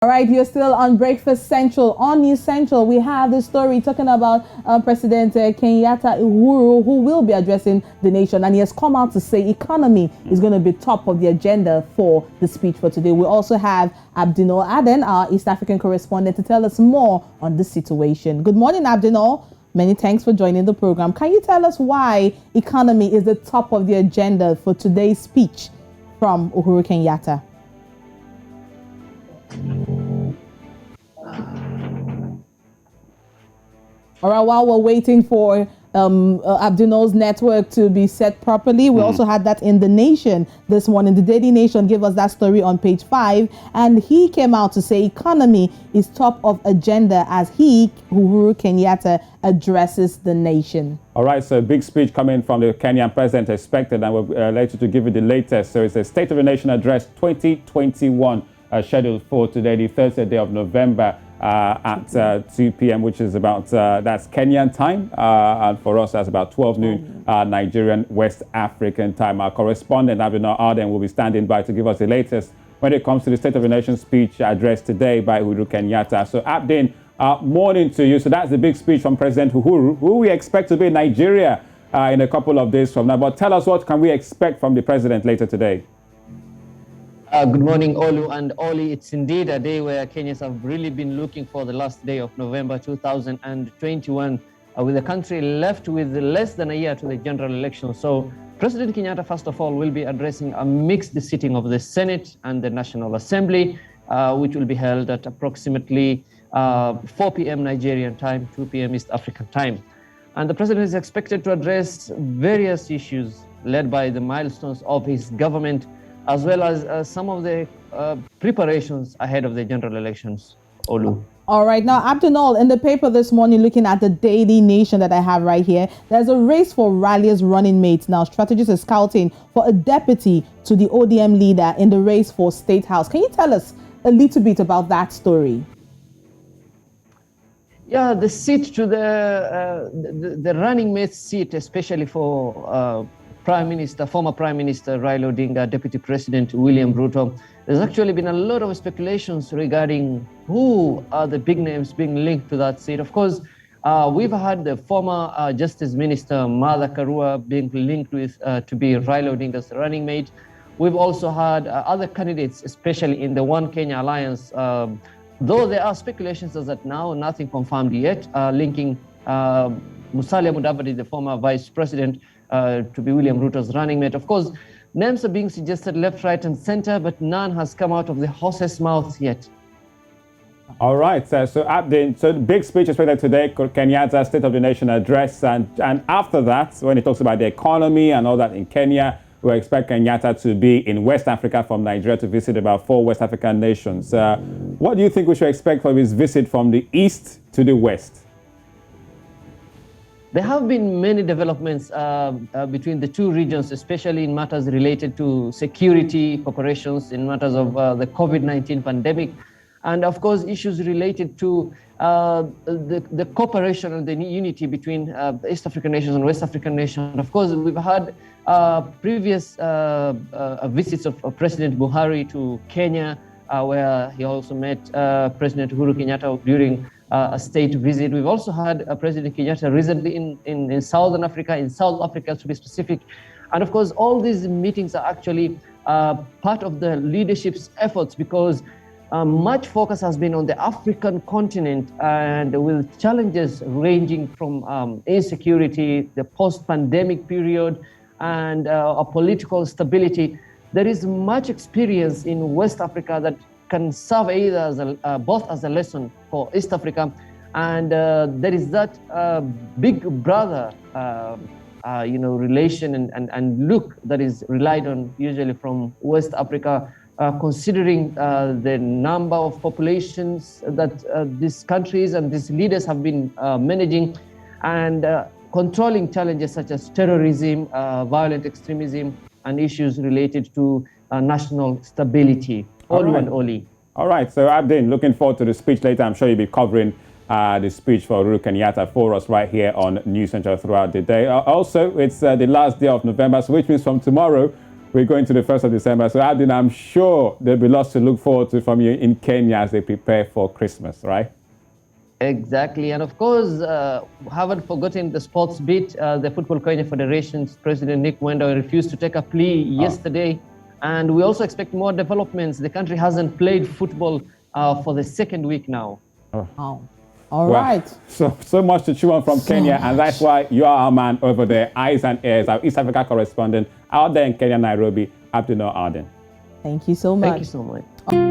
All right, you're still on Breakfast Central. On News Central, we have the story talking about President Kenyatta Uhuru, who will be addressing the nation. And he has come out to say economy is going to be top of the agenda for the speech for today. We also have Abdinol Aden, our East African correspondent, to tell us more on this situation. Good morning, Abdinol. Many thanks for joining the program. Can you tell us why economy is the top of the agenda for today's speech from Uhuru Kenyatta? All right, while we're waiting for Abdinol's network to be set properly, we also had that in The Nation this morning. The Daily Nation gave us that story on page 5, and he came out to say economy is top of agenda as he, Uhuru Kenyatta, addresses the nation. All right, so a big speech coming from the Kenyan president expected, and we're later to give you the latest. So it's a State of the Nation Address 2021 scheduled for today, the Thursday day of November. At 2 p.m., which is about, that's Kenyan time, and for us, that's about 12 noon Nigerian West African time. Our correspondent, Abdinol Aden, will be standing by to give us the latest when it comes to the State of the Nation speech addressed today by Uhuru Kenyatta. So, Abdin, morning to you. So that's the big speech from President Uhuru, who we expect to be in Nigeria in a couple of days from now. But tell us, what can we expect from the president later today? Good morning, Olu and Oli. It's indeed a day where Kenyans have really been looking for, the last day of November 2021, with the country left with less than a year to the general election. So President Kenyatta, first of all, will be addressing a mixed sitting of the Senate and the National Assembly, which will be held at approximately 4 p.m. Nigerian time, 2 p.m. East African time. And the president is expected to address various issues led by the milestones of his government, as well as some of the preparations ahead of the general elections. Olu. All right. Now, Abdinol, in the paper this morning, looking at the Daily Nation that I have right here, there's a race for Rallia's running mates. Now, strategists are scouting for a deputy to the ODM leader in the race for State House. Can you tell us a little bit about that story? Yeah, the seat to the running mate seat, especially for former Prime Minister Raila Odinga, Deputy President William Ruto. There's actually been a lot of speculations regarding who are the big names being linked to that seat. Of course, we've had the former Justice Minister Martha Karua being linked with to be Raila Odinga's running mate. We've also had other candidates, especially in the One Kenya Alliance, though there are speculations as that now, nothing confirmed yet, linking Musalia Mudavadi, the former Vice President, to be William Ruto's running mate. Of course, names are being suggested left, right, and center, but none has come out of the horse's mouth yet. All right, so Abdin, so the big speech expected today, Kenyatta's State of the Nation address, and after that, when he talks about the economy and all that in Kenya, we expect Kenyatta to be in West Africa from Nigeria to visit about 4 West African nations. What do you think we should expect from his visit from the east to the west? There have been many developments between the two regions, especially in matters related to security cooperations, in matters of the COVID-19 pandemic, and of course issues related to the cooperation and the unity between East African nations and West African nations. Of course, we've had previous visits of President Buhari to Kenya, where he also met President Uhuru Kenyatta during a state visit. We've also had President Kenyatta recently in Southern Africa, in South Africa to be specific. And of course, all these meetings are actually part of the leadership's efforts, because much focus has been on the African continent, and with challenges ranging from insecurity, the post-pandemic period, and a political stability. There is much experience in West Africa that can serve either as both as a lesson for East Africa, and there is that big brother, relation and look that is relied on usually from West Africa, considering the number of populations that these countries and these leaders have been managing, and controlling challenges such as terrorism, violent extremism, and issues related to national stability. Olu and Oli. All right, so Abdin, looking forward to the speech later. I'm sure you'll be covering the speech for Uhuru Kenyatta for us right here on News Central throughout the day. Also, it's the last day of November, so which means from tomorrow, we're going to the 1st of December. So, Adin, I'm sure there'll be lots to look forward to from you in Kenya as they prepare for Christmas, right? Exactly. And of course, haven't forgotten the sports bit. The Football Kenya Federation's President Nick Mwendwa refused to take a plea yesterday. And we also expect more developments. The country hasn't played football for the second week now. Wow. All right. So much to chew on from Kenya, and that's why you are our man over there, eyes and ears, our East Africa correspondent out there in Kenya, Nairobi, Abdul Aden. Thank you so much. Thank you so much.